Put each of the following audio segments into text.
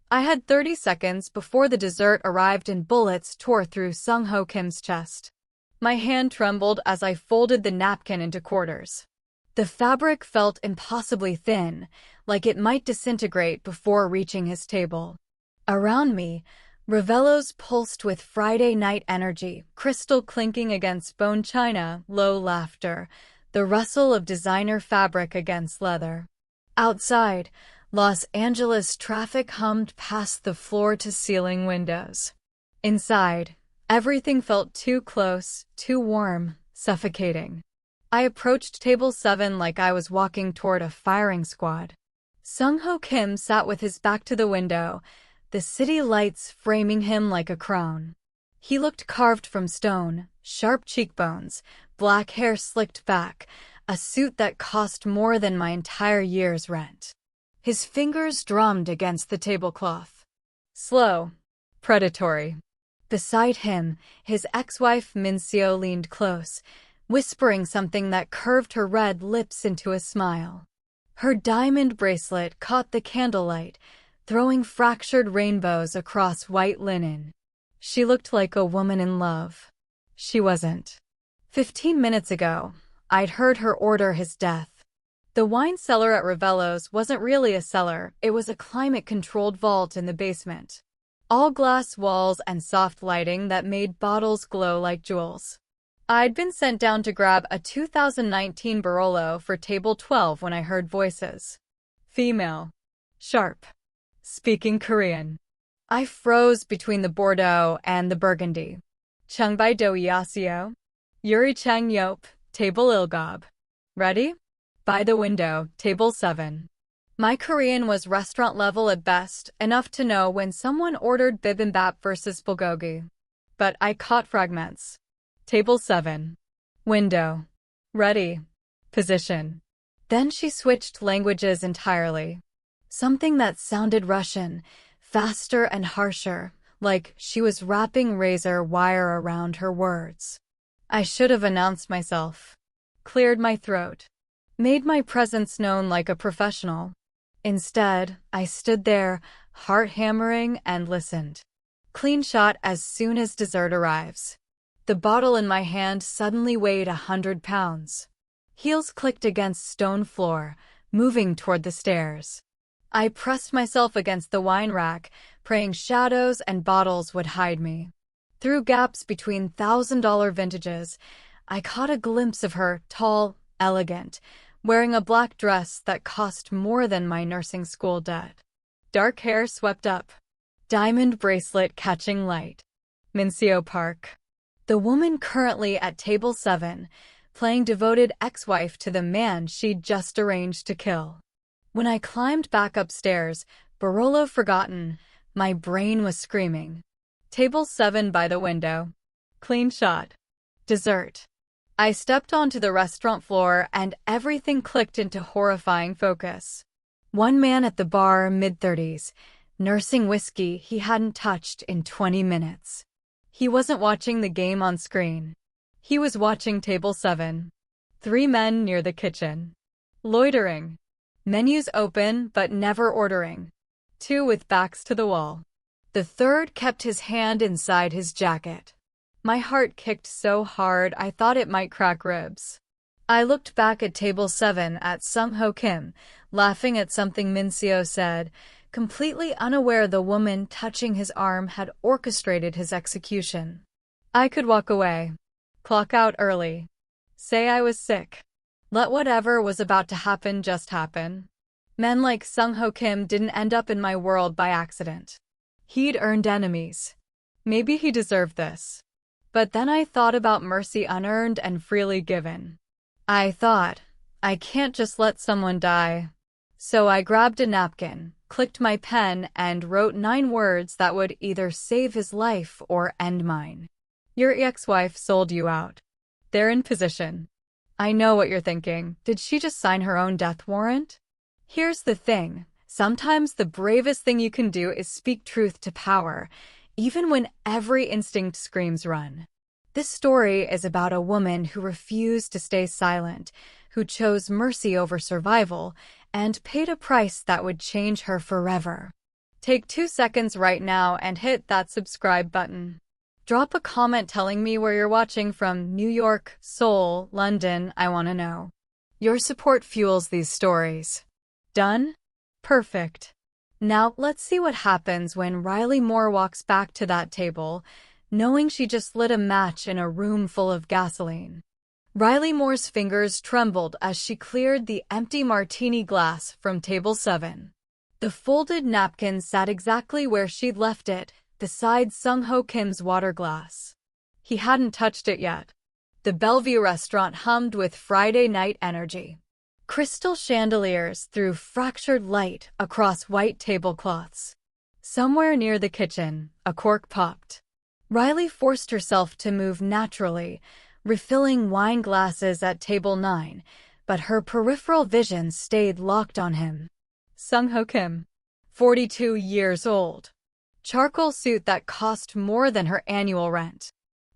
I had 30 seconds before the dessert arrived and bullets tore through Sung-ho Kim's chest. My hand trembled as I folded the napkin into quarters. The fabric felt impossibly thin, like it might disintegrate before reaching his table. Around me, Ravello's pulsed with Friday night energy, crystal clinking against bone china, low laughter, the rustle of designer fabric against leather. Outside, Los Angeles traffic hummed past the floor-to-ceiling windows. Inside, everything felt too close, too warm, suffocating. I approached table 7 like I was walking toward a firing squad. Sung-ho Kim sat with his back to the window, the city lights framing him like a crown. He looked carved from stone, sharp cheekbones, black hair slicked back, a suit that cost more than my entire year's rent. His fingers drummed against the tablecloth. Slow. Predatory. Beside him, his ex-wife Min-seo leaned close, whispering something that curved her red lips into a smile. Her diamond bracelet caught the candlelight, throwing fractured rainbows across white linen. She looked like a woman in love. She wasn't. 15 minutes ago, I'd heard her order his death. The wine cellar at Ravello's wasn't really a cellar, it was a climate-controlled vault in the basement. All glass walls and soft lighting that made bottles glow like jewels. I'd been sent down to grab a 2019 Barolo for table 12 when I heard voices. Female. Sharp. Speaking Korean. I froze between the Bordeaux and the Burgundy. Chungbai do Iasio. Yuri Chang Yop, table Ilgob. Ready? By the window, table 7. My Korean was restaurant level at best, enough to know when someone ordered bibimbap versus bulgogi. But I caught fragments. Table 7. Window. Ready. Position. Then she switched languages entirely. Something that sounded Russian, faster and harsher, like she was wrapping razor wire around her words. I should have announced myself. Cleared my throat. Made my presence known like a professional. Instead, I stood there, heart hammering, and listened. Clean shot as soon as dessert arrives. The bottle in my hand suddenly weighed 100 pounds. Heels clicked against stone floor, moving toward the stairs. I pressed myself against the wine rack, praying shadows and bottles would hide me. Through gaps between $1,000 vintages, I caught a glimpse of her, tall, elegant, wearing a black dress that cost more than my nursing school debt. Dark hair swept up. Diamond bracelet catching light. Min-seo Park. The woman currently at table 7, playing devoted ex-wife to the man she'd just arranged to kill. When I climbed back upstairs, Barolo forgotten, my brain was screaming. Table 7 by the window. Clean shot. Dessert. I stepped onto the restaurant floor and everything clicked into horrifying focus. One man at the bar, mid-30s, nursing whiskey he hadn't touched in 20 minutes. He wasn't watching the game on screen. He was watching table 7. 3 men near the kitchen. Loitering. Menus open but never ordering. 2 with backs to the wall. The third kept his hand inside his jacket. My heart kicked so hard I thought it might crack ribs. I looked back at table 7 at Sung-ho Kim, laughing at something Min-seo said, completely unaware the woman touching his arm had orchestrated his execution. I could walk away. Clock out early. Say I was sick. Let whatever was about to happen just happen. Men like Sung-ho Kim didn't end up in my world by accident. He'd earned enemies. Maybe he deserved this. But then I thought about mercy unearned and freely given. I thought, I can't just let someone die. So I grabbed a napkin, clicked my pen, and wrote 9 words that would either save his life or end mine. Your ex-wife sold you out. They're in position. I know what you're thinking. Did she just sign her own death warrant? Here's the thing. Sometimes the bravest thing you can do is speak truth to power, even when every instinct screams run. This story is about a woman who refused to stay silent, who chose mercy over survival, and paid a price that would change her forever. Take 2 seconds right now and hit that subscribe button. Drop a comment telling me where you're watching from. New York, Seoul, London, I want to know. Your support fuels these stories. Done? Perfect. Now, let's see what happens when Riley Moore walks back to that table, knowing she just lit a match in a room full of gasoline. Riley Moore's fingers trembled as she cleared the empty martini glass from table 7. The folded napkin sat exactly where she'd left it, beside Sung-ho Kim's water glass. He hadn't touched it yet. The Bellevue restaurant hummed with Friday night energy. Crystal chandeliers threw fractured light across white tablecloths. Somewhere near the kitchen, a cork popped. Riley forced herself to move naturally, refilling wine glasses at table 9, but her peripheral vision stayed locked on him. Sung-ho Kim, 42 years old. Charcoal suit that cost more than her annual rent.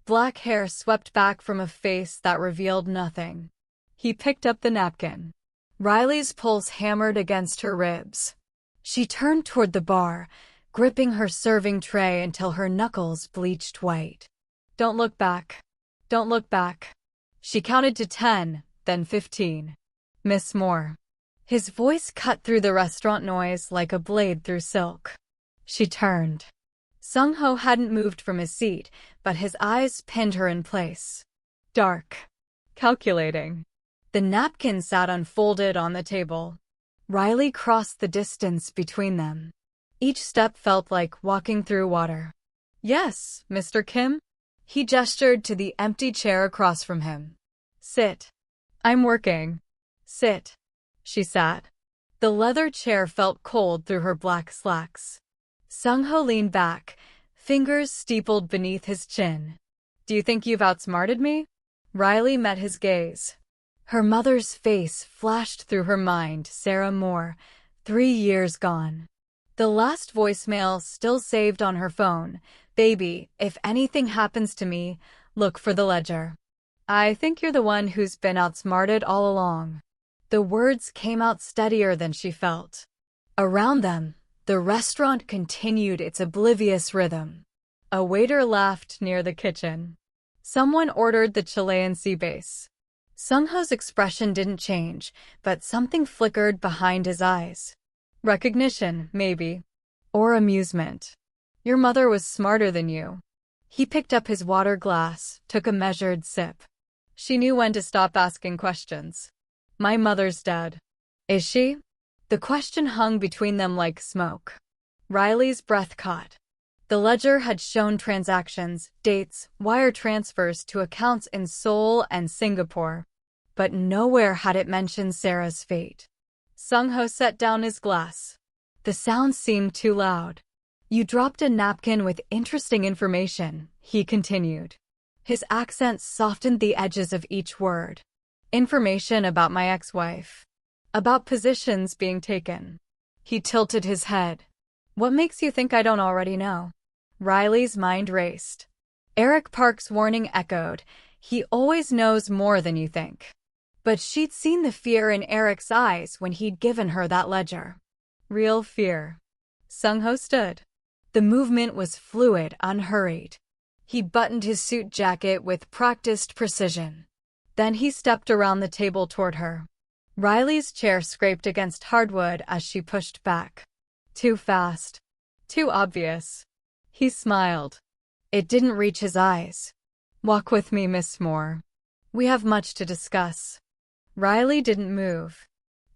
Black hair swept back from a face that revealed nothing. He picked up the napkin. Riley's pulse hammered against her ribs. She turned toward the bar, gripping her serving tray until her knuckles bleached white. Don't look back. Don't look back. She counted to 10, then 15. Miss Moore. His voice cut through the restaurant noise like a blade through silk. She turned. Sung-ho hadn't moved from his seat, but his eyes pinned her in place. Dark. Calculating. The napkin sat unfolded on the table. Riley crossed the distance between them. Each step felt like walking through water. Yes, Mr. Kim? He gestured to the empty chair across from him. Sit. I'm working. Sit. She sat. The leather chair felt cold through her black slacks. Sung-ho leaned back, fingers steepled beneath his chin. Do you think you've outsmarted me? Riley met his gaze. Her mother's face flashed through her mind. Sarah Moore, 3 years gone. The last voicemail still saved on her phone. Baby, if anything happens to me, look for the ledger. I think you're the one who's been outsmarted all along. The words came out steadier than she felt. Around them, the restaurant continued its oblivious rhythm. A waiter laughed near the kitchen. Someone ordered the Chilean sea bass. Sung-ho's expression didn't change, but something flickered behind his eyes. Recognition, maybe. Or amusement. Your mother was smarter than you. He picked up his water glass, took a measured sip. She knew when to stop asking questions. My mother's dead. Is she? The question hung between them like smoke. Riley's breath caught. The ledger had shown transactions, dates, wire transfers to accounts in Seoul and Singapore. But nowhere had it mentioned Sarah's fate. Sung-ho set down his glass. The sound seemed too loud. You dropped a napkin with interesting information, he continued. His accent softened the edges of each word. Information about my ex-wife. About positions being taken. He tilted his head. What makes you think I don't already know? Riley's mind raced. Eric Park's warning echoed. He always knows more than you think. But she'd seen the fear in Eric's eyes when he'd given her that ledger. Real fear. Sung-ho stood. The movement was fluid, unhurried. He buttoned his suit jacket with practiced precision. Then he stepped around the table toward her. Riley's chair scraped against hardwood as she pushed back. Too fast. Too obvious. He smiled. It didn't reach his eyes. Walk with me, Miss Moore. We have much to discuss. Riley didn't move.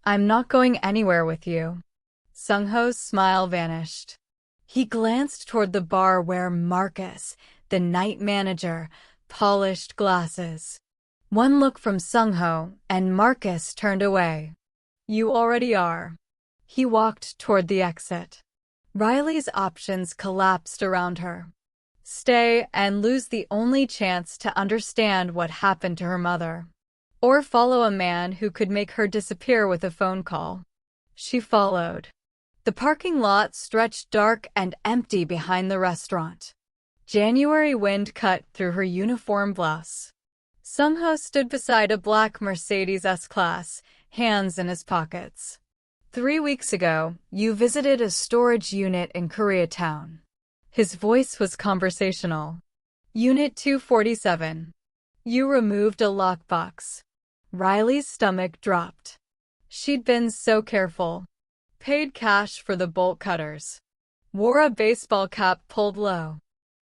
I'm not going anywhere with you. Sung-ho's smile vanished. He glanced toward the bar where Marcus, the night manager, polished glasses. One look from Sung-ho, and Marcus turned away. You already are. He walked toward the exit. Riley's options collapsed around her. Stay and lose the only chance to understand what happened to her mother. Or follow a man who could make her disappear with a phone call. She followed. The parking lot stretched dark and empty behind the restaurant. January wind cut through her uniform blouse. Sung-ho stood beside a black Mercedes S-Class, hands in his pockets. 3 weeks ago, you visited a storage unit in Koreatown. His voice was conversational. Unit 247. You removed a lockbox. Riley's stomach dropped. She'd been so careful. Paid cash for the bolt cutters. Wore a baseball cap pulled low.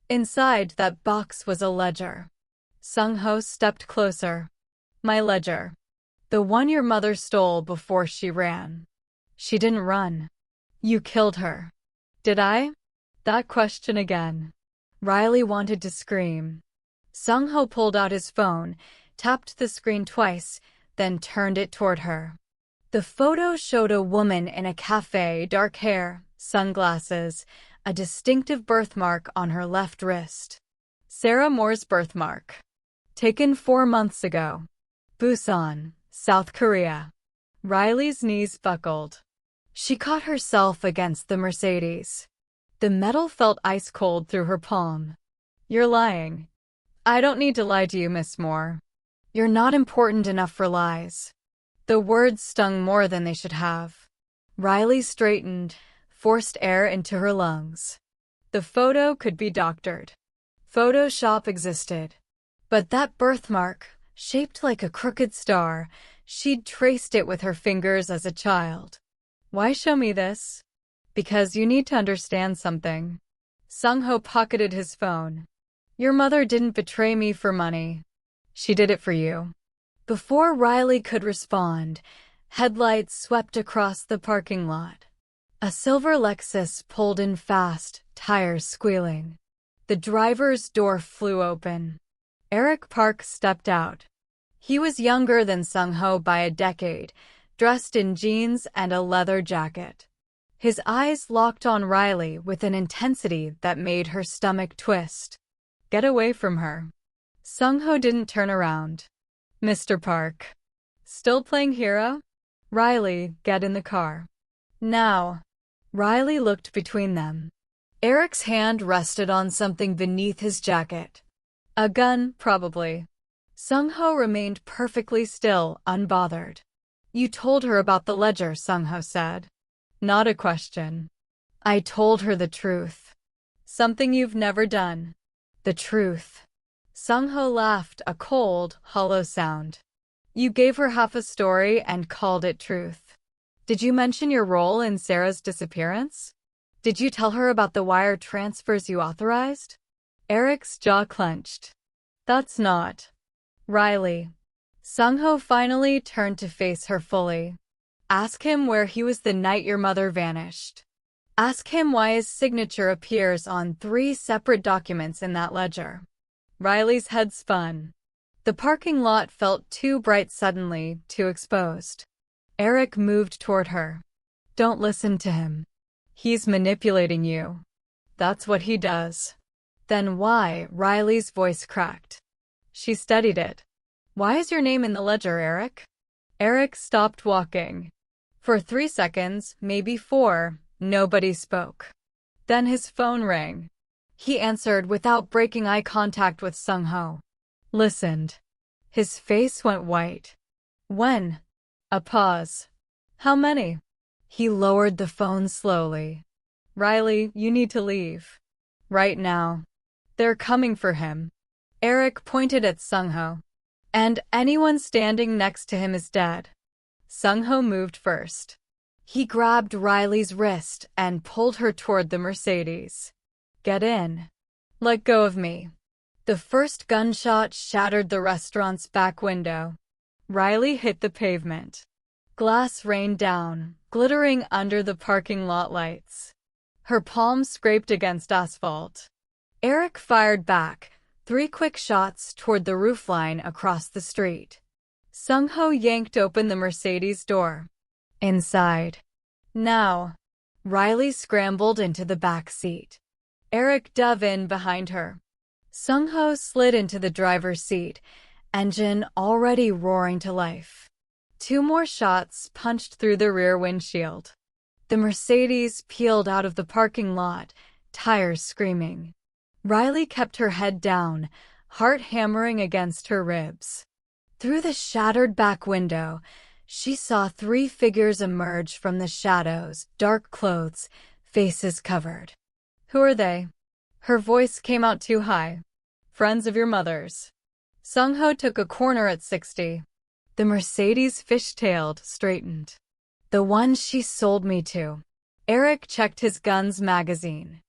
Inside that box was a ledger. Sung-ho stepped closer. My ledger. The one your mother stole before she ran. She didn't run. You killed her. Did I? That question again. Riley wanted to scream. Sung-ho pulled out his phone, tapped the screen twice, then turned it toward her. The photo showed a woman in a cafe, dark hair, sunglasses, a distinctive birthmark on her left wrist. Sarah Moore's birthmark. Taken 4 months ago. Busan, South Korea. Riley's knees buckled. She caught herself against the Mercedes. The metal felt ice cold through her palm. You're lying. I don't need to lie to you, Miss Moore. You're not important enough for lies. The words stung more than they should have. Riley straightened, forced air into her lungs. The photo could be doctored. Photoshop existed. But that birthmark, shaped like a crooked star, she'd traced it with her fingers as a child. Why show me this? Because you need to understand something. Sung-ho pocketed his phone. Your mother didn't betray me for money. She did it for you. Before Riley could respond, headlights swept across the parking lot. A silver Lexus pulled in fast, tires squealing. The driver's door flew open. Eric Park stepped out. He was younger than Sung-ho by a decade, dressed in jeans and a leather jacket. His eyes locked on Riley with an intensity that made her stomach twist. Get away from her. Sung-ho didn't turn around. Mr. Park. Still playing hero? Riley, get in the car. Now. Riley looked between them. Eric's hand rested on something beneath his jacket. A gun, probably. Sung-ho remained perfectly still, unbothered. You told her about the ledger, Sung-ho said. Not a question. I told her the truth. Something you've never done. The truth. Sung-ho laughed, a cold, hollow sound. You gave her half a story and called it truth. Did you mention your role in Sarah's disappearance? Did you tell her about the wire transfers you authorized? Eric's jaw clenched. That's not. Riley. Sung-ho finally turned to face her fully. Ask him where he was the night your mother vanished. Ask him why his signature appears on 3 separate documents in that ledger. Riley's head spun. The parking lot felt too bright suddenly, too exposed. Eric moved toward her. Don't listen to him. He's manipulating you. That's what he does. Then why? Riley's voice cracked. She studied it. Why is your name in the ledger, Eric? Eric stopped walking. For 3 seconds, maybe 4, nobody spoke. Then his phone rang. He answered without breaking eye contact with Sung-ho. Listened. His face went white. When? A pause. How many? He lowered the phone slowly. Riley, you need to leave. Right now. They're coming for him. Eric pointed at Sung-ho. And anyone standing next to him is dead. Sung-ho moved first. He grabbed Riley's wrist and pulled her toward the Mercedes. Get in. Let go of me. The first gunshot shattered the restaurant's back window. Riley hit the pavement. Glass rained down, glittering under the parking lot lights. Her palms scraped against asphalt. Eric fired back, 3 quick shots toward the roofline across the street. Sung-ho yanked open the Mercedes door. Inside. Now. Riley scrambled into the back seat. Eric dove in behind her. Sung-ho slid into the driver's seat, engine already roaring to life. 2 more shots punched through the rear windshield. The Mercedes peeled out of the parking lot, tires screaming. Riley kept her head down, heart hammering against her ribs. Through the shattered back window, she saw 3 figures emerge from the shadows, dark clothes, faces covered. Who are they? Her voice came out too high. Friends of your mother's. Sung-ho took a corner at 60. The Mercedes fishtailed, straightened. The one she sold me to. Eric checked his Guns magazine.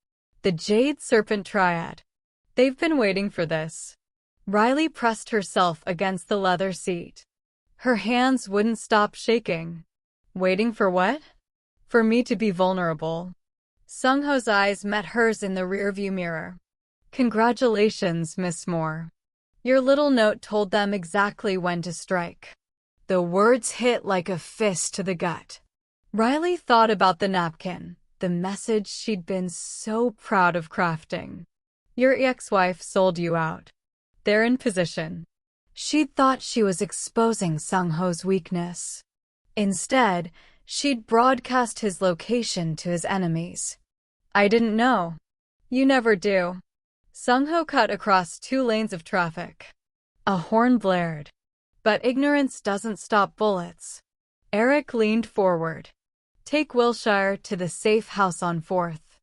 The Jade Serpent Triad. They've been waiting for this. Riley pressed herself against the leather seat. Her hands wouldn't stop shaking. Waiting for what? For me to be vulnerable. Sung-ho's eyes met hers in the rearview mirror. Congratulations, Miss Moore. Your little note told them exactly when to strike. The words hit like a fist to the gut. Riley thought about the napkin, the message she'd been so proud of crafting. Your ex-wife sold you out. They're in position. She'd thought she was exposing Sung-ho's weakness. Instead, she'd broadcast his location to his enemies. I didn't know. You never do. Sung-ho cut across 2 lanes of traffic. A horn blared. But ignorance doesn't stop bullets. Eric leaned forward. Take Wilshire to the safe house on 4th.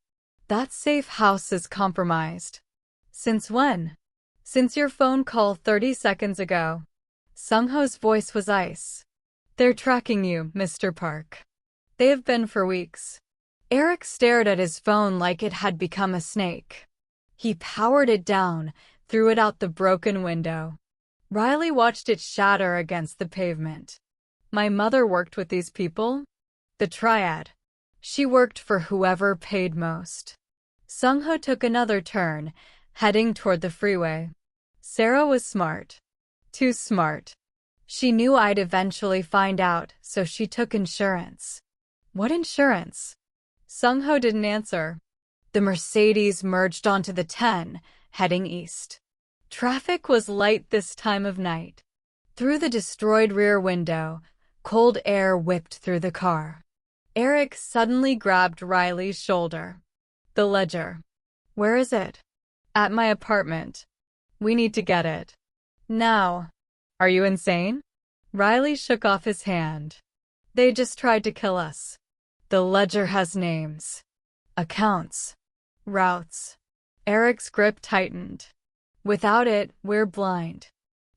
That safe house is compromised. Since when? Since your phone call 30 seconds ago. Sung-ho's voice was ice. They're tracking you, Mr. Park. They have been for weeks. Eric stared at his phone like it had become a snake. He powered it down, threw it out the broken window. Riley watched it shatter against the pavement. My mother worked with these people? The Triad. She worked for whoever paid most. Sung-ho took another turn, heading toward the freeway. Sarah was smart. Too smart. She knew I'd eventually find out, so she took insurance. What insurance? Sung-ho didn't answer. The Mercedes merged onto the 10, heading east. Traffic was light this time of night. Through the destroyed rear window, cold air whipped through the car. Eric suddenly grabbed Riley's shoulder. The ledger. Where is it? At my apartment. We need to get it. Now. Are you insane? Riley shook off his hand. They just tried to kill us. The ledger has names. Accounts. Routes. Eric's grip tightened. Without it, we're blind.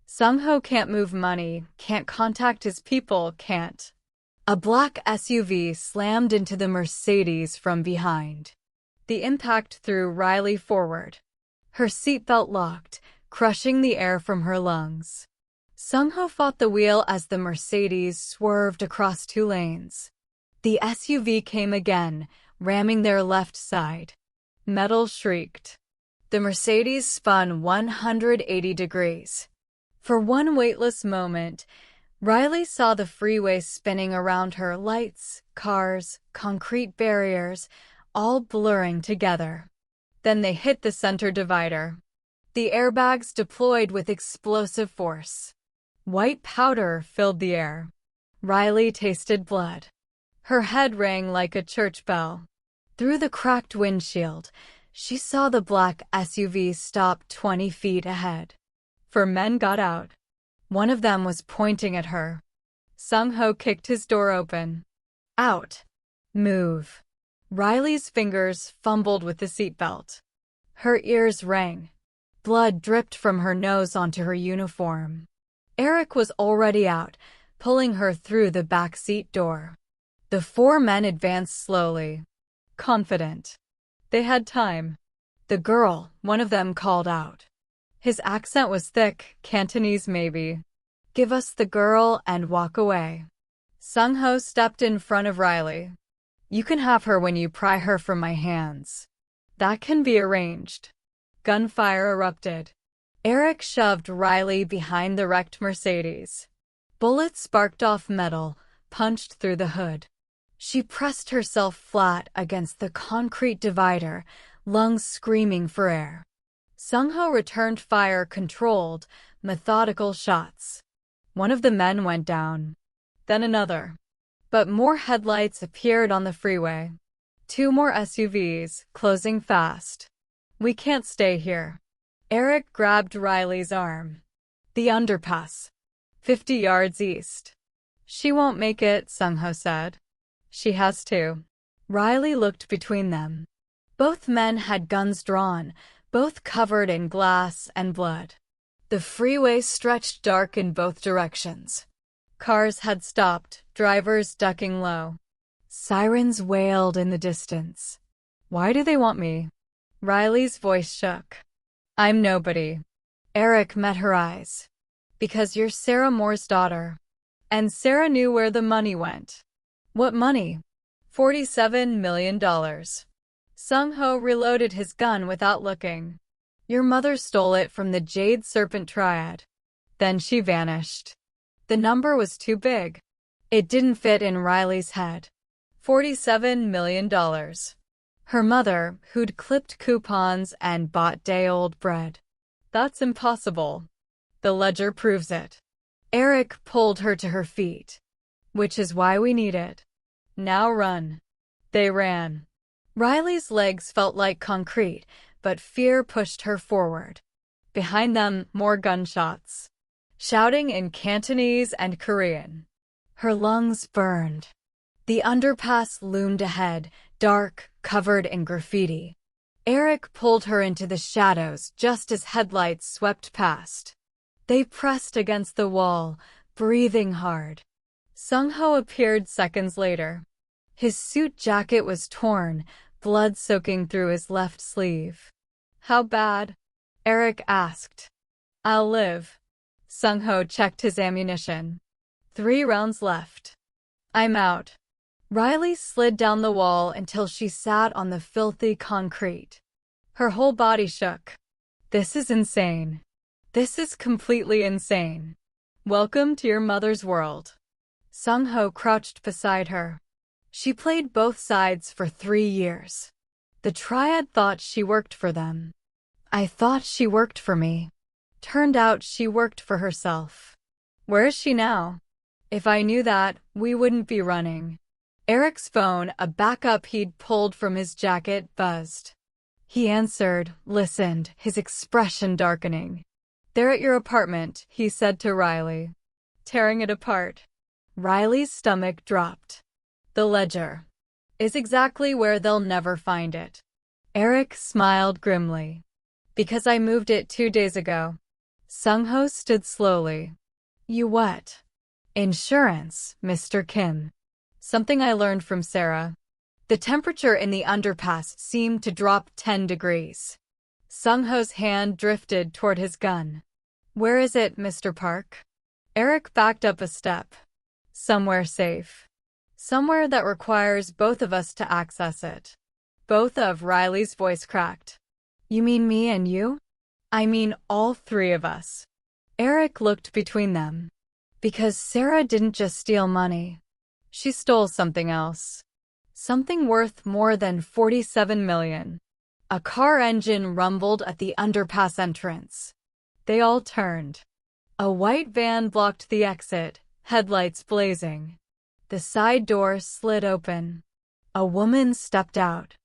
Sung-ho can't move money, can't contact his people, can't. A black SUV slammed into the Mercedes from behind. The impact threw Riley forward. Her seatbelt locked, crushing the air from her lungs. Sung-ho fought the wheel as the Mercedes swerved across 2 lanes. The SUV came again, ramming their left side. Metal shrieked. The Mercedes spun 180 degrees. For one weightless moment, Riley saw the freeway spinning around her, lights, cars, concrete barriers, all blurring together. Then they hit the center divider. The airbags deployed with explosive force. White powder filled the air. Riley tasted blood. Her head rang like a church bell. Through the cracked windshield, she saw the black SUV stop 20 feet ahead. 4 men got out. One of them was pointing at her. Sung-ho kicked his door open. Out. Move. Riley's fingers fumbled with the seatbelt. Her ears rang. Blood dripped from her nose onto her uniform. Eric was already out, pulling her through the back seat door. The 4 men advanced slowly. Confident. They had time. The girl, one of them called out. His accent was thick, Cantonese maybe. Give us the girl and walk away. Sung-ho stepped in front of Riley. You can have her when you pry her from my hands. That can be arranged. Gunfire erupted. Eric shoved Riley behind the wrecked Mercedes. Bullets sparked off metal, punched through the hood. She pressed herself flat against the concrete divider, lungs screaming for air. Sung-ho returned fire, controlled, methodical shots. One of the men went down. Then another. But more headlights appeared on the freeway. 2 more SUVs, closing fast. We can't stay here. Eric grabbed Riley's arm. The underpass. 50 yards east. She won't make it, Sung-ho said. She has to. Riley looked between them. Both men had guns drawn, both covered in glass and blood. The freeway stretched dark in both directions. Cars had stopped, drivers ducking low. Sirens wailed in the distance. Why do they want me? Riley's voice shook. I'm nobody. Eric met her eyes. Because you're Sarah Moore's daughter. And Sarah knew where the money went. What money? $47 million. Sung-ho reloaded his gun without looking. Your mother stole it from the Jade Serpent Triad. Then she vanished. The number was too big. It didn't fit in Riley's head. $47 million. Her mother, who'd clipped coupons and bought day-old bread. That's impossible. The ledger proves it. Eric pulled her to her feet. Which is why we need it. Now run. They ran. Riley's legs felt like concrete, but fear pushed her forward. Behind them, more gunshots. Shouting in Cantonese and Korean. Her lungs burned. The underpass loomed ahead, dark, covered in graffiti. Eric pulled her into the shadows just as headlights swept past. They pressed against the wall, breathing hard. Sung-ho appeared seconds later. His suit jacket was torn, blood soaking through his left sleeve. How bad? Eric asked. I'll live. Sung-ho checked his ammunition. 3 rounds left. I'm out. Riley slid down the wall until she sat on the filthy concrete. Her whole body shook. This is insane. This is completely insane. Welcome to your mother's world. Sung-ho crouched beside her. She played both sides for 3 years. The Triad thought she worked for them. I thought she worked for me. Turned out she worked for herself. Where is she now? If I knew that, we wouldn't be running. Eric's phone, a backup he'd pulled from his jacket, buzzed. He answered, listened, his expression darkening. They're at your apartment, he said to Riley. Tearing it apart. Riley's stomach dropped. The ledger is exactly where they'll never find it. Eric smiled grimly. Because I moved it 2 days ago. Sung-ho stood slowly. You what? Insurance, Mr. Kim. Something I learned from Sarah. The temperature in the underpass seemed to drop 10 degrees. Sung-ho's hand drifted toward his gun. Where is it, Mr. Park? Eric backed up a step. Somewhere safe. Somewhere that requires both of us to access it. Both of Riley's voice cracked. You mean me and you? I mean all 3 of us. Eric looked between them. Because Sarah didn't just steal money. She stole something else. Something worth more than $47 million. A car engine rumbled at the underpass entrance. They all turned. A white van blocked the exit, headlights blazing. The side door slid open. A woman stepped out.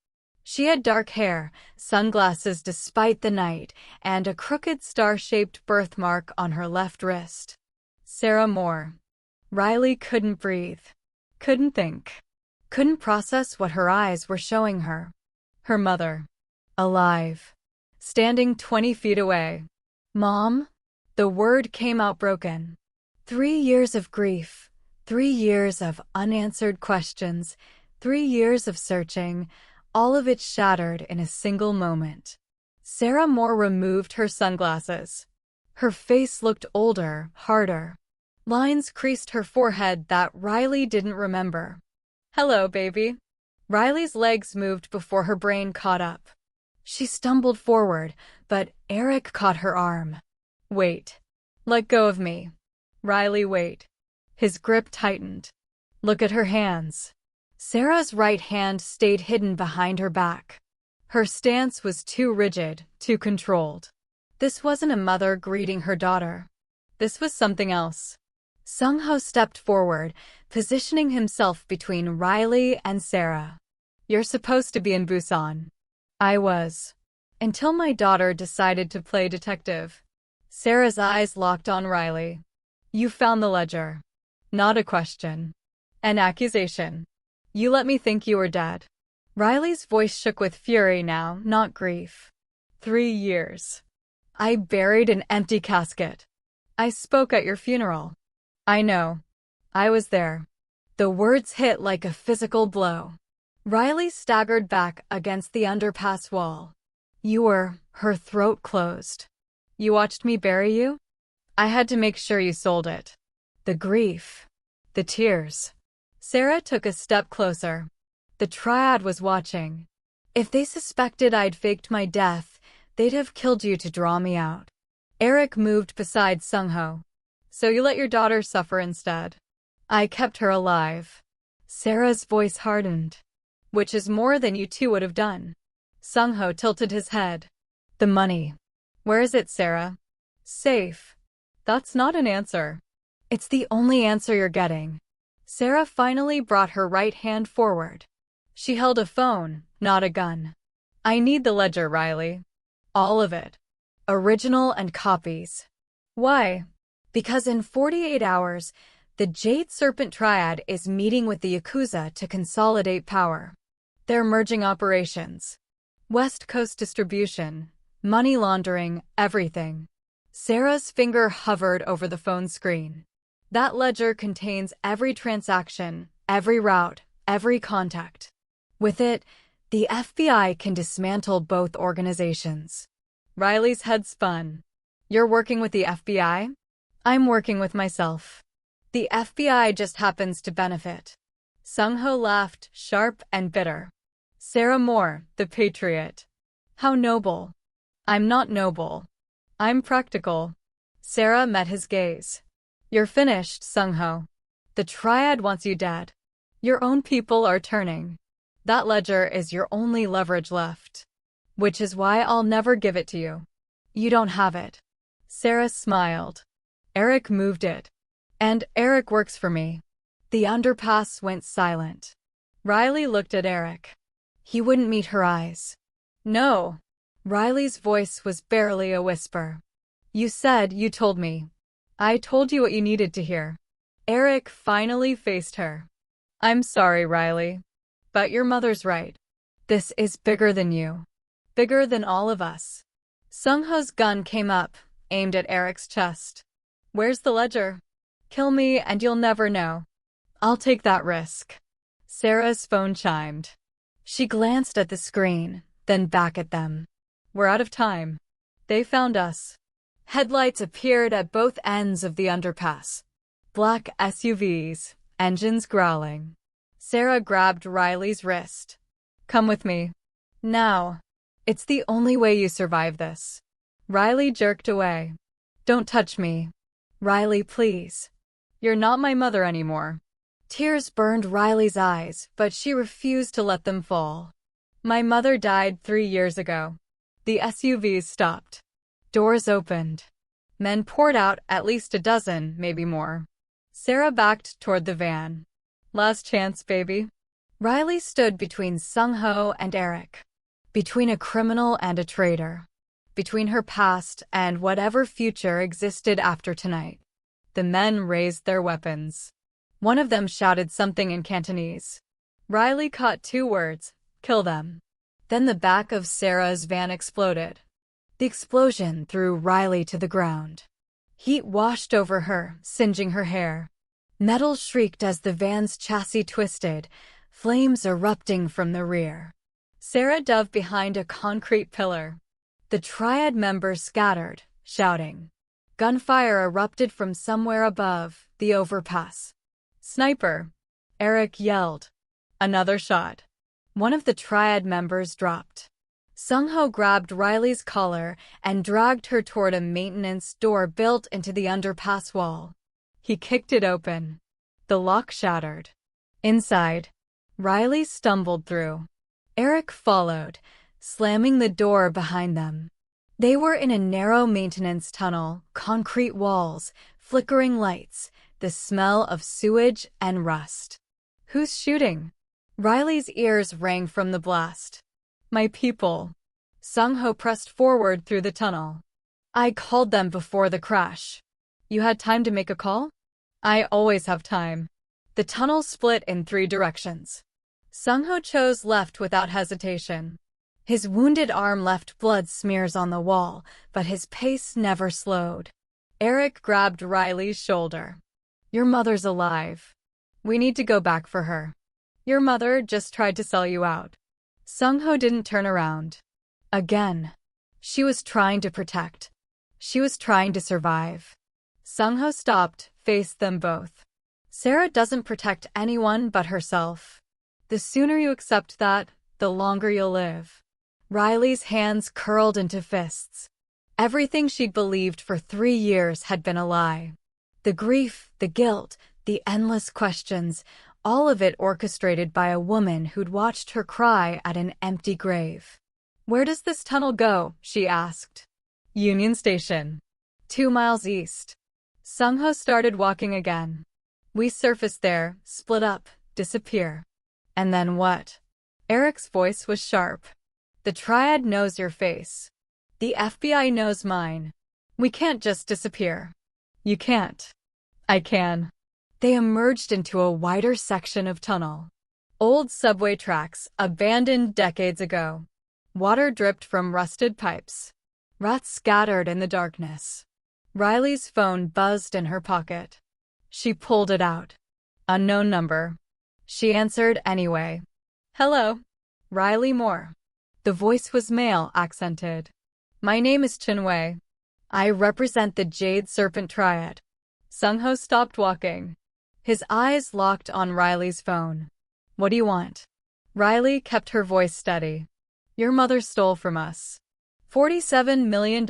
She had dark hair, sunglasses despite the night, and a crooked star-shaped birthmark on her left wrist. Sarah Moore. Riley couldn't breathe. Couldn't think. Couldn't process what her eyes were showing her. Her mother. Alive. Standing 20 feet away. Mom? The word came out broken. 3 years of grief. 3 years of unanswered questions. 3 years of searching. All of it shattered in a single moment. Sarah Moore removed her sunglasses. Her face looked older, harder. Lines creased her forehead that Riley didn't remember. Hello, baby. Riley's legs moved before her brain caught up. She stumbled forward, but Eric caught her arm. Wait. Let go of me. Riley, wait. His grip tightened. Look at her hands. Sarah's right hand stayed hidden behind her back. Her stance was too rigid, too controlled. This wasn't a mother greeting her daughter. This was something else. Sung-ho stepped forward, positioning himself between Riley and Sarah. You're supposed to be in Busan. I was. Until my daughter decided to play detective. Sarah's eyes locked on Riley. You found the ledger. Not a question. An accusation. You let me think you were dead. Riley's voice shook with fury now, not grief. 3 years. I buried an empty casket. I spoke at your funeral. I know. I was there. The words hit like a physical blow. Riley staggered back against the underpass wall. You were, her throat closed. You watched me bury you? I had to make sure you sold it. The grief. The tears. Sarah took a step closer. The triad was watching. If they suspected I'd faked my death, they'd have killed you to draw me out. Eric moved beside Sung-ho. So you let your daughter suffer instead. I kept her alive. Sarah's voice hardened. Which is more than you two would have done. Sung-ho tilted his head. The money. Where is it, Sarah? Safe. That's not an answer. It's the only answer you're getting. Sarah finally brought her right hand forward. She held a phone, not a gun. I need the ledger, Riley. All of it. Original and copies. Why? Because in 48 hours, the Jade Serpent Triad is meeting with the Yakuza to consolidate power. They're merging operations. West Coast distribution, money laundering, everything. Sarah's finger hovered over the phone screen. That ledger contains every transaction, every route, every contact. With it, the FBI can dismantle both organizations. Riley's head spun. You're working with the FBI? I'm working with myself. The FBI just happens to benefit. Sung-ho laughed, sharp and bitter. Sarah Moore, the patriot. How noble. I'm not noble. I'm practical. Sarah met his gaze. You're finished, Sung-ho. The triad wants you dead. Your own people are turning. That ledger is your only leverage left. Which is why I'll never give it to you. You don't have it. Sarah smiled. Eric moved it. And Eric works for me. The underpass went silent. Riley looked at Eric. He wouldn't meet her eyes. No. Riley's voice was barely a whisper. You said you told me. I told you what you needed to hear. Eric finally faced her. I'm sorry, Riley. But your mother's right. This is bigger than you. Bigger than all of us. Sung-ho's gun came up, aimed at Eric's chest. Where's the ledger? Kill me and you'll never know. I'll take that risk. Sarah's phone chimed. She glanced at the screen, then back at them. We're out of time. They found us. Headlights appeared at both ends of the underpass. Black SUVs, engines growling. Sarah grabbed Riley's wrist. Come with me. Now. It's the only way you survive this. Riley jerked away. Don't touch me. Riley, please. You're not my mother anymore. Tears burned Riley's eyes, but she refused to let them fall. My mother died 3 years ago. The SUVs stopped. Doors opened. Men poured out, at least a dozen, maybe more. Sarah backed toward the van. Last chance, baby. Riley stood between Sung-ho and Eric. Between a criminal and a traitor. Between her past and whatever future existed after tonight. The men raised their weapons. One of them shouted something in Cantonese. Riley caught 2 words, kill them. Then the back of Sarah's van exploded. The explosion threw Riley to the ground. Heat washed over her, singeing her hair. Metal shrieked as the van's chassis twisted, flames erupting from the rear. Sarah dove behind a concrete pillar. The triad members scattered, shouting. Gunfire erupted from somewhere above, the overpass. Sniper! Eric yelled. Another shot. One of the triad members dropped. Sung-ho grabbed Riley's collar and dragged her toward a maintenance door built into the underpass wall. He kicked it open. The lock shattered. Inside, Riley stumbled through. Eric followed, slamming the door behind them. They were in a narrow maintenance tunnel, concrete walls, flickering lights, the smell of sewage and rust. Who's shooting? Riley's ears rang from the blast. My people. Sung-ho pressed forward through the tunnel. I called them before the crash. You had time to make a call? I always have time. The tunnel split in 3 directions. Sung-ho chose left without hesitation. His wounded arm left blood smears on the wall, but his pace never slowed. Eric grabbed Riley's shoulder. Your mother's alive. We need to go back for her. Your mother just tried to sell you out. Sung-ho didn't turn around. Again. She was trying to protect. She was trying to survive. Sung-ho stopped, faced them both. Sarah doesn't protect anyone but herself. The sooner you accept that, the longer you'll live. Riley's hands curled into fists. Everything she'd believed for 3 years had been a lie. The grief, the guilt, the endless questions, all of it orchestrated by a woman who'd watched her cry at an empty grave. Where does this tunnel go? She asked. Union Station. 2 miles east. Sung-ho started walking again. We surfaced there, split up, disappear. And then what? Eric's voice was sharp. The Triad knows your face. The FBI knows mine. We can't just disappear. You can't. I can. They emerged into a wider section of tunnel. Old subway tracks, abandoned decades ago. Water dripped from rusted pipes. Rats scattered in the darkness. Riley's phone buzzed in her pocket. She pulled it out. Unknown number. She answered anyway. Hello. Riley Moore. The voice was male-accented. My name is Chin-wei. I represent the Jade Serpent Triad. Sung-ho stopped walking. His eyes locked on Riley's phone. What do you want? Riley kept her voice steady. Your mother stole from us. $47 million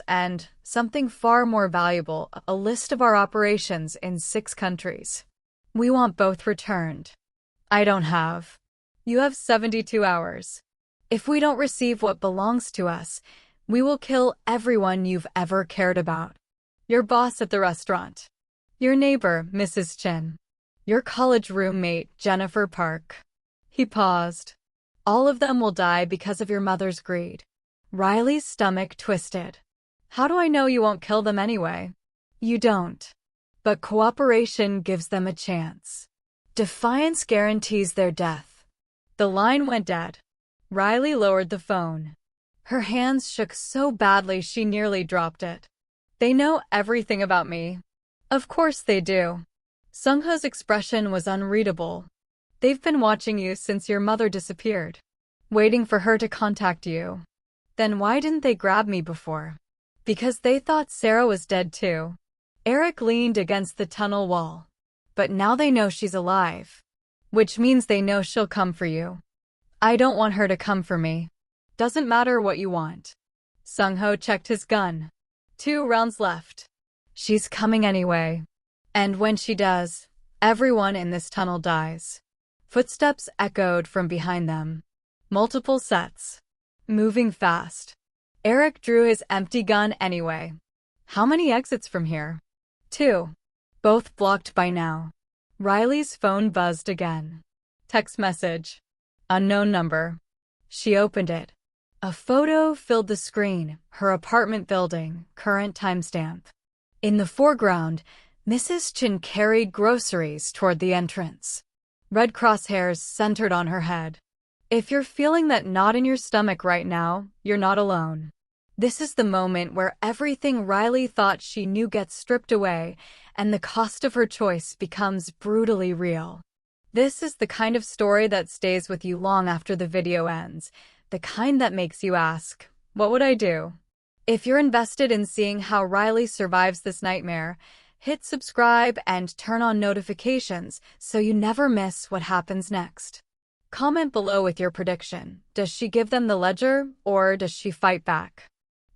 and, something far more valuable, a list of our operations in 6 countries. We want both returned. I don't have. You have 72 hours. If we don't receive what belongs to us, we will kill everyone you've ever cared about. Your boss at the restaurant. Your neighbor, Mrs. Chin. Your college roommate, Jennifer Park. He paused. All of them will die because of your mother's greed. Riley's stomach twisted. How do I know you won't kill them anyway? You don't. But cooperation gives them a chance. Defiance guarantees their death. The line went dead. Riley lowered the phone. Her hands shook so badly she nearly dropped it. They know everything about me. Of course they do. Sung-ho's expression was unreadable. They've been watching you since your mother disappeared. Waiting for her to contact you. Then why didn't they grab me before? Because they thought Sarah was dead too. Eric leaned against the tunnel wall. But now they know she's alive. Which means they know she'll come for you. I don't want her to come for me. Doesn't matter what you want. Sung-ho checked his gun. 2 rounds left. She's coming anyway. And when she does, everyone in this tunnel dies. Footsteps echoed from behind them. Multiple sets. Moving fast. Eric drew his empty gun anyway. How many exits from here? 2. Both blocked by now. Riley's phone buzzed again. Text message. Unknown number. She opened it. A photo filled the screen, her apartment building, current timestamp. In the foreground, Mrs. Chin carried groceries toward the entrance. Red crosshairs centered on her head. If you're feeling that knot in your stomach right now, you're not alone. This is the moment where everything Riley thought she knew gets stripped away, and the cost of her choice becomes brutally real. This is the kind of story that stays with you long after the video ends, the kind that makes you ask, what would I do? If you're invested in seeing how Riley survives this nightmare, hit subscribe and turn on notifications so you never miss what happens next. Comment below with your prediction. Does she give them the ledger, or does she fight back?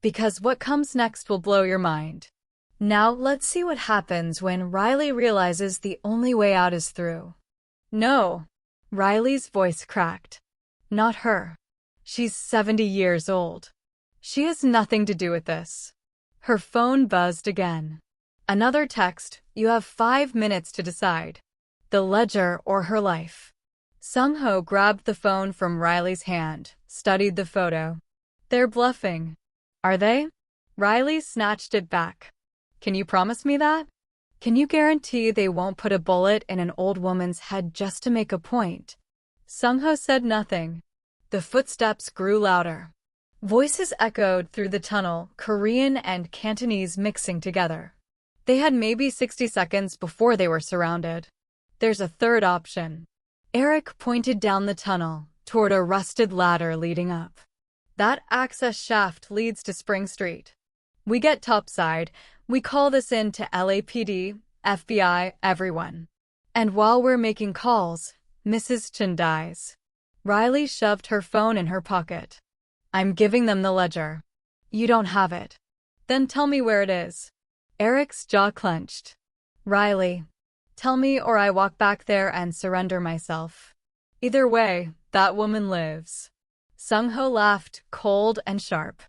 Because what comes next will blow your mind. Now let's see what happens when Riley realizes the only way out is through. No. Riley's voice cracked. Not her. She's 70 years old. She has nothing to do with this. Her phone buzzed again. Another text. You have 5 minutes to decide. The ledger or her life. Sung-ho grabbed the phone from Riley's hand, studied the photo. They're bluffing. Are they? Riley snatched it back. Can you promise me that? Can you guarantee they won't put a bullet in an old woman's head just to make a point? Sung-ho said nothing. The footsteps grew louder. Voices echoed through the tunnel, Korean and Cantonese mixing together. They had maybe 60 seconds before they were surrounded. There's a third option. Eric pointed down the tunnel, toward a rusted ladder leading up. That access shaft leads to Spring Street. We get topside, we call this in to LAPD, FBI, everyone. And while we're making calls, Mrs. Chen dies. Riley shoved her phone in her pocket. I'm giving them the ledger. You don't have it. Then tell me where it is. Eric's jaw clenched. Riley, tell me or I walk back there and surrender myself. Either way, that woman lives. Sung-ho laughed, cold and sharp.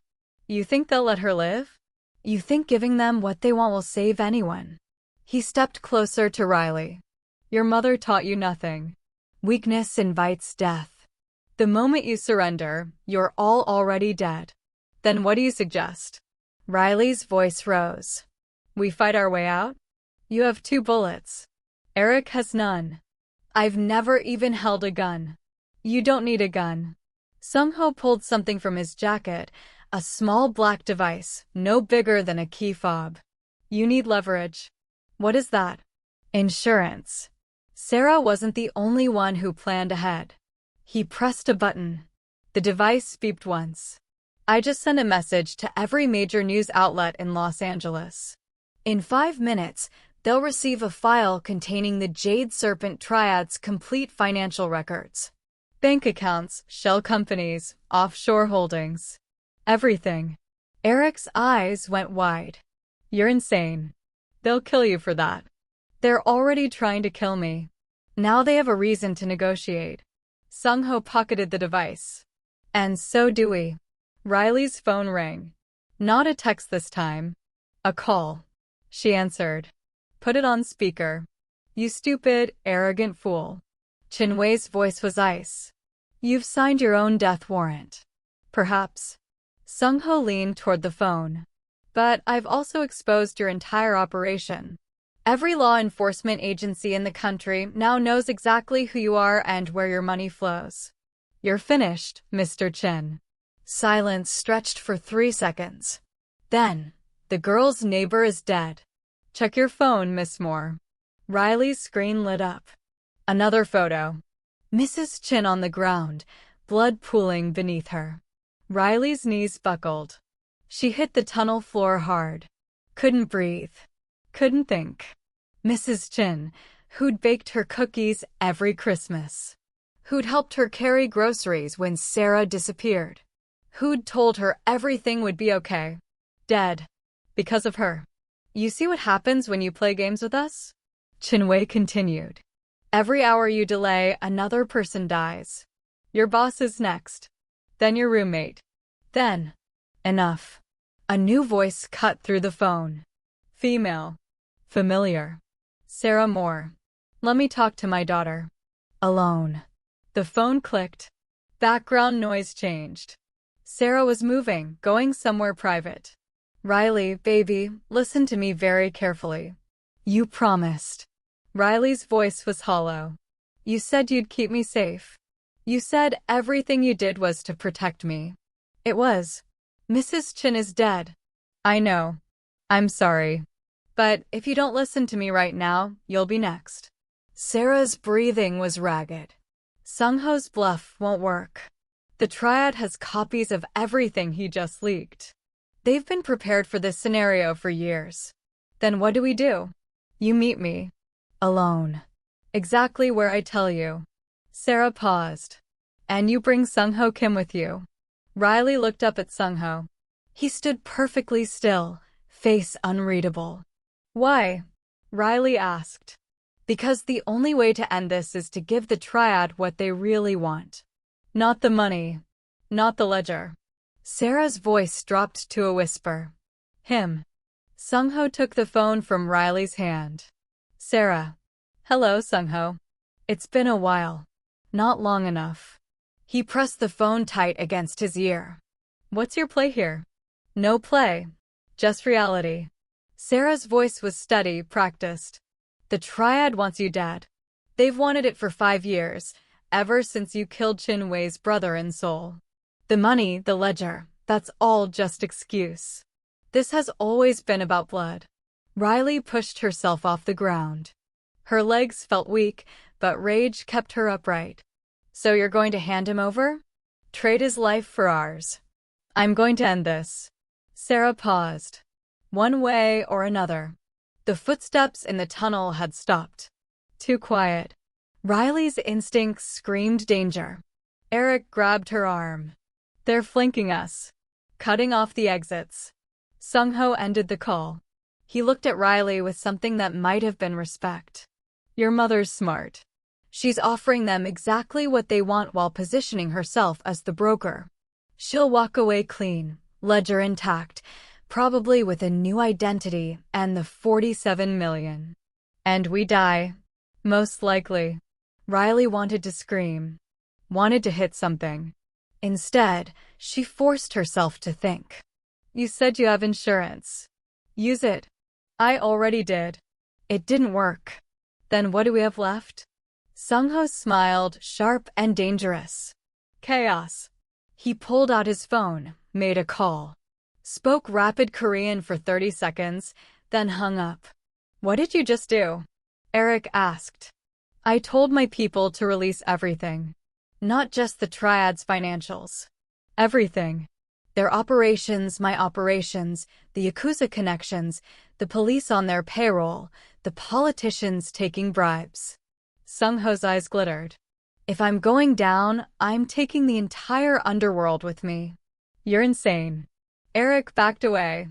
You think they'll let her live? You think giving them what they want will save anyone? He stepped closer to Riley. Your mother taught you nothing. Weakness invites death. The moment you surrender, you're all already dead. Then what do you suggest? Riley's voice rose. We fight our way out? You have 2 bullets. Eric has none. I've never even held a gun. You don't need a gun. Sung-ho pulled something from his jacket, a small black device, no bigger than a key fob. You need leverage. What is that? Insurance. Sarah wasn't the only one who planned ahead. He pressed a button. The device beeped once. I just sent a message to every major news outlet in Los Angeles. In 5 minutes, they'll receive a file containing the Jade Serpent Triad's complete financial records. Bank accounts, shell companies, offshore holdings. Everything. Eric's eyes went wide. You're insane. They'll kill you for that. They're already trying to kill me. Now they have a reason to negotiate. Sung-ho pocketed the device. And so do we. Riley's phone rang. Not a text this time. A call. She answered. Put it on speaker. You stupid, arrogant fool. Chinwei's voice was ice. You've signed your own death warrant. Perhaps. Sung-ho leaned toward the phone. But I've also exposed your entire operation. Every law enforcement agency in the country now knows exactly who you are and where your money flows. You're finished, Mr. Chen. Silence stretched for 3 seconds. Then, the girl's neighbor is dead. Check your phone, Miss Moore. Riley's screen lit up. Another photo. Mrs. Chen on the ground, blood pooling beneath her. Riley's knees buckled. She hit the tunnel floor hard. Couldn't breathe. Couldn't think. Mrs. Chen, who'd baked her cookies every Christmas. Who'd helped her carry groceries when Sarah disappeared. Who'd told her everything would be okay. Dead. Because of her. You see what happens when you play games with us? Chinwei continued. Every hour you delay, another person dies. Your boss is next. Then your roommate. Then. Enough. A new voice cut through the phone. Female. Familiar. Sarah Moore. Let me talk to my daughter. Alone. The phone clicked. Background noise changed. Sarah was moving, going somewhere private. Riley, baby, listen to me very carefully. You promised. Riley's voice was hollow. You said you'd keep me safe. You said everything you did was to protect me. It was. Mrs. Chen is dead. I know. I'm sorry. But if you don't listen to me right now, you'll be next. Sarah's breathing was ragged. Sung-ho's bluff won't work. The Triad has copies of everything he just leaked. They've been prepared for this scenario for years. Then what do? You meet me. Alone. Exactly where I tell you. Sarah paused. And you bring Sung-ho Kim with you. Riley looked up at Sung-ho. He stood perfectly still, face unreadable. Why? Riley asked. Because the only way to end this is to give the Triad what they really want. Not the money. Not the ledger. Sarah's voice dropped to a whisper. Him. Sung-ho took the phone from Riley's hand. Sarah. Hello, Sung-ho. It's been a while. Not long enough. He pressed the phone tight against his ear. What's your play here? No play. Just reality. Sarah's voice was steady, practiced. The Triad wants you dead. They've wanted it for 5 years, ever since you killed Chin Wei's brother and soul. The money, the ledger, that's all just excuse. This has always been about blood. Riley pushed herself off the ground. Her legs felt weak, but rage kept her upright. So you're going to hand him over? Trade his life for ours. I'm going to end this. Sarah paused. One way or another. The footsteps in the tunnel had stopped. Too quiet. Riley's instincts screamed danger. Eric grabbed her arm. They're flanking us. Cutting off the exits. Sung-ho ended the call. He looked at Riley with something that might have been respect. Your mother's smart. She's offering them exactly what they want while positioning herself as the broker. She'll walk away clean, ledger intact, probably with a new identity and the 47 million. And we die. Most likely. Riley wanted to scream. Wanted to hit something. Instead, she forced herself to think. You said you have insurance. Use it. I already did. It didn't work. Then what do we have left? Sung-ho smiled, sharp and dangerous. Chaos. He pulled out his phone, made a call. Spoke rapid Korean for 30 seconds, then hung up. What did you just do? Eric asked. I told my people to release everything. Not just the Triad's financials. Everything. Their operations, my operations, the Yakuza connections, the police on their payroll, the politicians taking bribes. Sung-ho's eyes glittered. If I'm going down, I'm taking the entire underworld with me. You're insane. Eric backed away.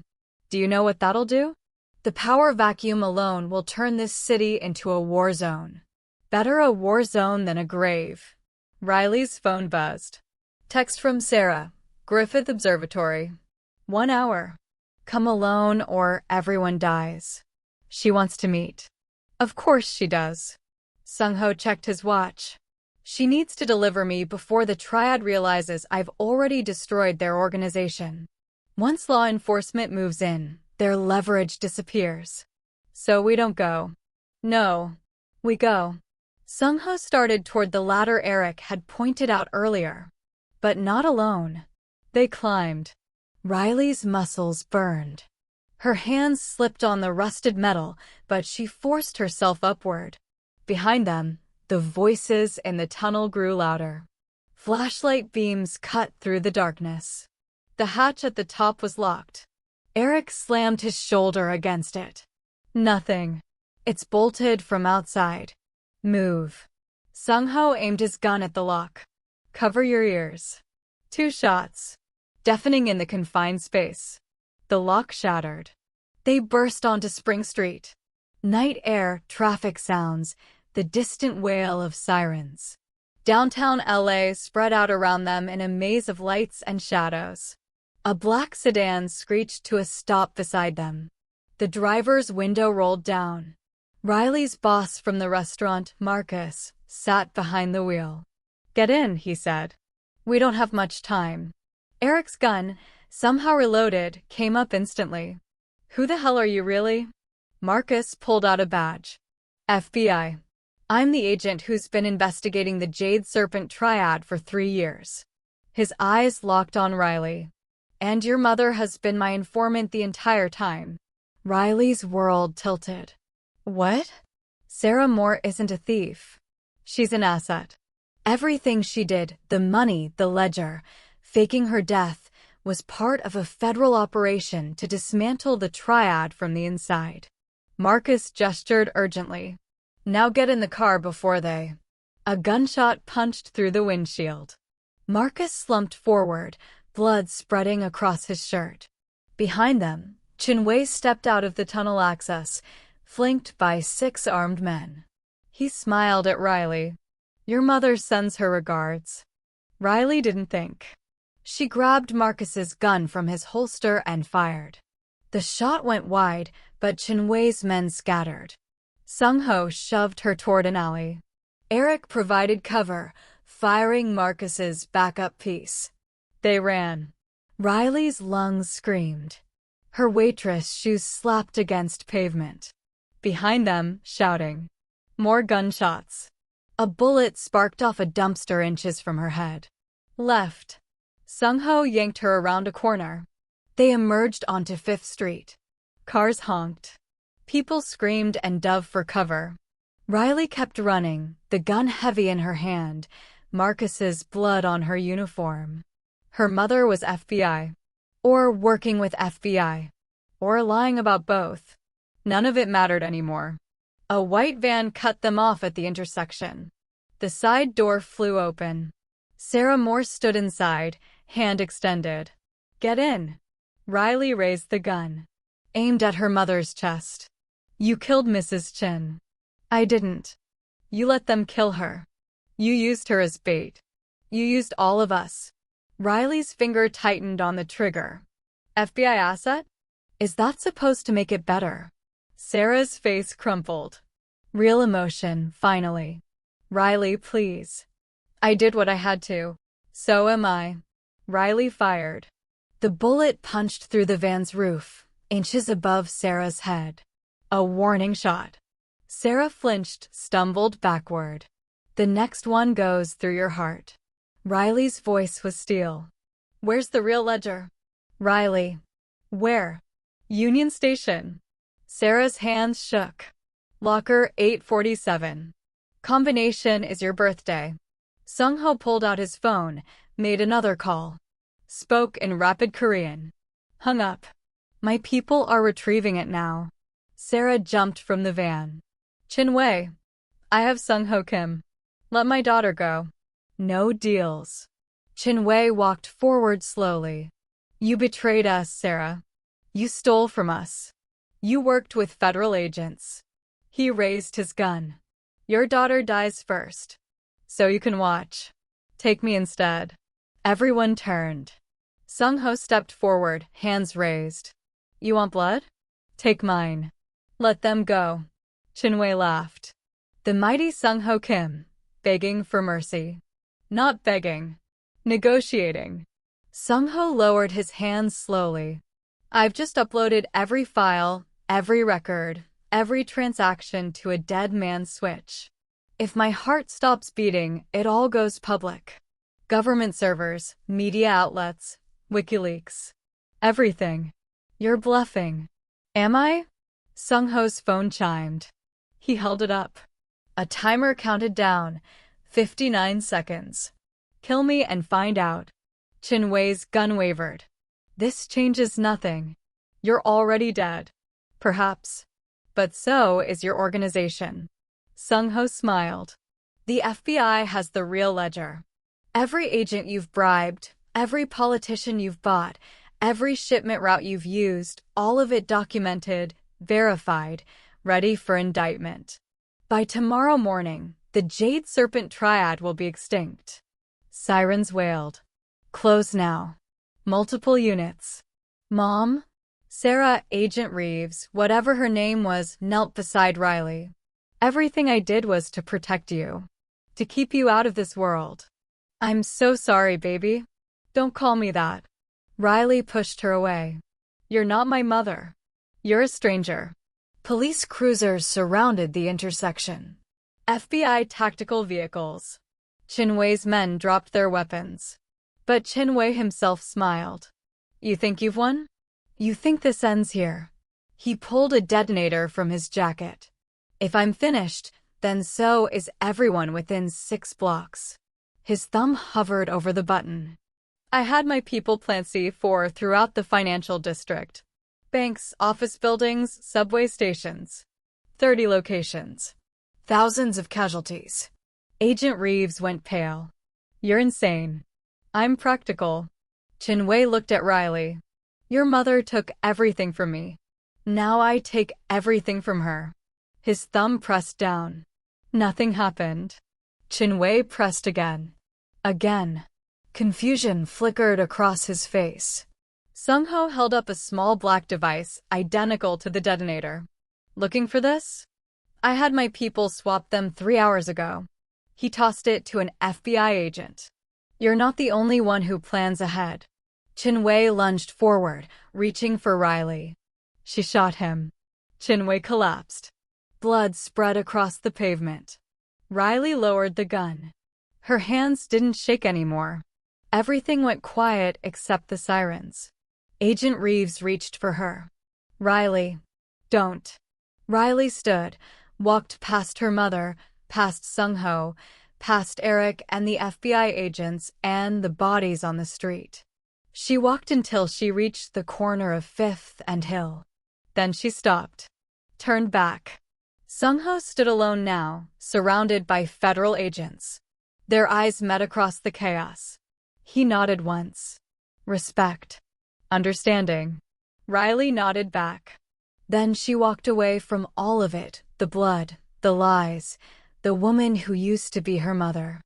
Do you know what that'll do? The power vacuum alone will turn this city into a war zone. Better a war zone than a grave. Riley's phone buzzed. Text from Sarah. Griffith Observatory. 1 hour. Come alone or everyone dies. She wants to meet. Of course she does. Sung-ho checked his watch. She needs to deliver me before the Triad realizes I've already destroyed their organization. Once law enforcement moves in, their leverage disappears. So we don't go. No. We go. Sung-ho started toward the ladder Eric had pointed out earlier. But not alone. They climbed. Riley's muscles burned. Her hands slipped on the rusted metal, but she forced herself upward. Behind them, the voices in the tunnel grew louder. Flashlight beams cut through the darkness. The hatch at the top was locked. Eric slammed his shoulder against it. Nothing. It's bolted from outside. Move. Sung-ho aimed his gun at the lock. Cover your ears. 2 shots. Deafening in the confined space. The lock shattered. They burst onto Spring Street. Night air, traffic sounds, the distant wail of sirens. Downtown LA spread out around them in a maze of lights and shadows. A black sedan screeched to a stop beside them. The driver's window rolled down. Riley's boss from the restaurant, Marcus, sat behind the wheel. Get in, he said. We don't have much time. Eric's gun, somehow reloaded, came up instantly. Who the hell are you really? Marcus pulled out a badge. FBI. I'm the agent who's been investigating the Jade Serpent Triad for 3 years. His eyes locked on Riley. And your mother has been my informant the entire time. Riley's world tilted. What? Sarah Moore isn't a thief. She's an asset. Everything she did, the money, the ledger, faking her death, was part of a federal operation to dismantle the Triad from the inside. Marcus gestured urgently. Now get in the car before they... A gunshot punched through the windshield. Marcus slumped forward, blood spreading across his shirt. Behind them, Chin Wei stepped out of the tunnel access, flanked by 6 armed men. He smiled at Riley. Your mother sends her regards. Riley didn't think. She grabbed Marcus's gun from his holster and fired. The shot went wide, but Chin Wei's men scattered. Sung-ho shoved her toward an alley. Eric provided cover, firing Marcus's backup piece. They ran. Riley's lungs screamed. Her waitress shoes slapped against pavement. Behind them, shouting. More gunshots. A bullet sparked off a dumpster inches from her head. Left. Sung-ho yanked her around a corner. They emerged onto 5th Street. Cars honked. People screamed and dove for cover. Riley kept running, the gun heavy in her hand, Marcus's blood on her uniform. Her mother was FBI. Or working with FBI. Or lying about both. None of it mattered anymore. A white van cut them off at the intersection. The side door flew open. Sarah Moore stood inside, hand extended. Get in. Riley raised the gun. Aimed at her mother's chest. You killed Mrs. Chin. I didn't. You let them kill her. You used her as bait. You used all of us. Riley's finger tightened on the trigger. FBI asset? Is that supposed to make it better? Sarah's face crumpled. Real emotion, finally. Riley, please. I did what I had to. So am I. Riley fired. The bullet punched through the van's roof, inches above Sarah's head. A warning shot. Sarah flinched, stumbled backward. The next one goes through your heart. Riley's voice was steel. Where's the real ledger? Riley. Where? Union Station. Sarah's hands shook. Locker 847. Combination is your birthday. Sung-ho pulled out his phone, made another call. Spoke in rapid Korean. Hung up. My people are retrieving it now. Sarah jumped from the van. Chin-wei. I have Sung-ho Kim. Let my daughter go. No deals. Chin-wei walked forward slowly. You betrayed us, Sarah. You stole from us. You worked with federal agents. He raised his gun. Your daughter dies first. So you can watch. Take me instead. Everyone turned. Sung-ho stepped forward, hands raised. You want blood? Take mine. Let them go. Chin-wei laughed. The mighty Sung-ho Kim, begging for mercy. Not begging. Negotiating. Sung-ho lowered his hands slowly. I've just uploaded every file, every record, every transaction to a dead man's switch. If my heart stops beating, it all goes public. Government servers, media outlets, WikiLeaks. Everything. You're bluffing. Am I? Sung-ho's phone chimed. He held it up. A timer counted down. 59 seconds. Kill me and find out. Chin-wei's gun wavered. This changes nothing. You're already dead. Perhaps. But so is your organization. Sung-ho smiled. The FBI has the real ledger. Every agent you've bribed, every politician you've bought, every shipment route you've used, all of it documented, verified, ready for indictment. By tomorrow morning, the Jade Serpent Triad will be extinct. Sirens wailed. Close now. Multiple units. Mom? Sarah, Agent Reeves, whatever her name was, knelt beside Riley. Everything I did was to protect you. To keep you out of this world. I'm so sorry, baby. Don't call me that. Riley pushed her away. You're not my mother. You're a stranger. Police cruisers surrounded the intersection. FBI tactical vehicles. Chin-wei's men dropped their weapons. But Chin-wei himself smiled. You think you've won? You think this ends here? He pulled a detonator from his jacket. If I'm finished, then so is everyone within 6 blocks. His thumb hovered over the button. I had my people plant C4 throughout the financial district. Banks, office buildings, subway stations. 30 locations. Thousands of casualties. Agent Reeves went pale. You're insane. I'm practical. Chin-wei looked at Riley. Your mother took everything from me. Now I take everything from her. His thumb pressed down. Nothing happened. Chin-wei pressed again. Again. Confusion flickered across his face. Sung-ho held up a small black device, identical to the detonator. Looking for this? I had my people swap them 3 hours ago. He tossed it to an FBI agent. You're not the only one who plans ahead. Chinwei lunged forward, reaching for Riley. She shot him. Chinwei collapsed. Blood spread across the pavement. Riley lowered the gun. Her hands didn't shake anymore. Everything went quiet except the sirens. Agent Reeves reached for her. Riley. Don't. Riley stood, walked past her mother, past Sung-ho, past Eric and the FBI agents and the bodies on the street. She walked until she reached the corner of 5th and Hill. Then she stopped. Turned back. Sung-ho stood alone now, surrounded by federal agents. Their eyes met across the chaos. He nodded once. Respect. Understanding. Riley nodded back. Then she walked away from all of it, the blood, the lies, the woman who used to be her mother.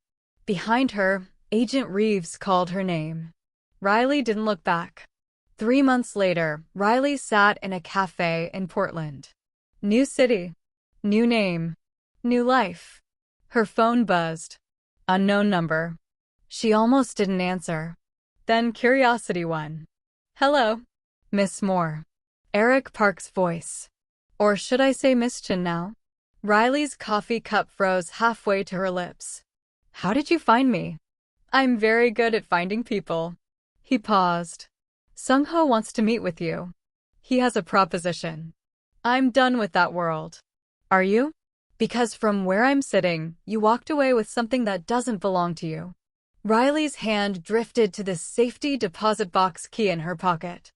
Behind her, Agent Reeves called her name. Riley didn't look back. 3 months later, Riley sat in a cafe in Portland. New city. New name. New life. Her phone buzzed. Unknown number. She almost didn't answer. Then curiosity won. Hello. Miss Moore. Eric Park's voice. Or should I say Miss Chin now? Riley's coffee cup froze halfway to her lips. How did you find me? I'm very good at finding people. He paused. Sung-ho wants to meet with you. He has a proposition. I'm done with that world. Are you? Because from where I'm sitting, you walked away with something that doesn't belong to you. Riley's hand drifted to the safety deposit box key in her pocket.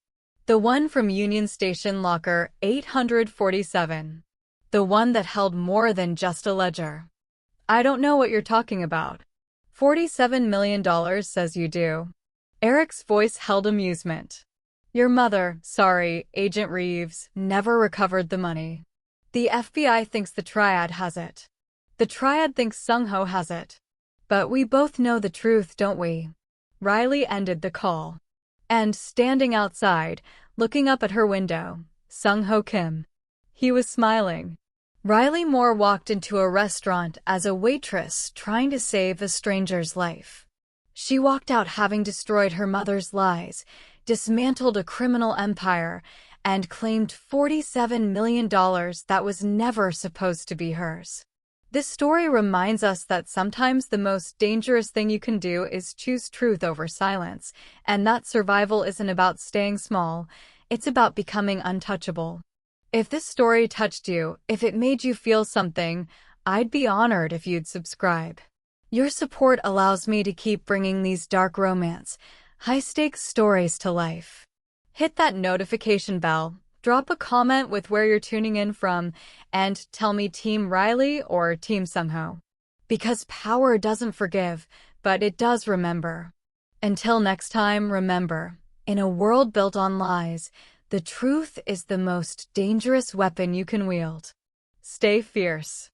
The one from Union Station Locker 847. The one that held more than just a ledger. I don't know what you're talking about. $47 million says you do. Eric's voice held amusement. Your mother, sorry, Agent Reeves, never recovered the money. The FBI thinks the Triad has it. The Triad thinks Sung-ho has it. But we both know the truth, don't we? Riley ended the call. And standing outside, looking up at her window, Sung-ho Kim. He was smiling. Riley Moore walked into a restaurant as a waitress trying to save a stranger's life. She walked out having destroyed her mother's lies, dismantled a criminal empire, and claimed $47 million that was never supposed to be hers. This story reminds us that sometimes the most dangerous thing you can do is choose truth over silence, and that survival isn't about staying small, it's about becoming untouchable. If this story touched you, if it made you feel something, I'd be honored if you'd subscribe. Your support allows me to keep bringing these dark romance, high-stakes stories to life. Hit that notification bell, drop a comment with where you're tuning in from, and tell me Team Riley or Team Sung-ho. Because power doesn't forgive, but it does remember. Until next time, remember, in a world built on lies, the truth is the most dangerous weapon you can wield. Stay fierce.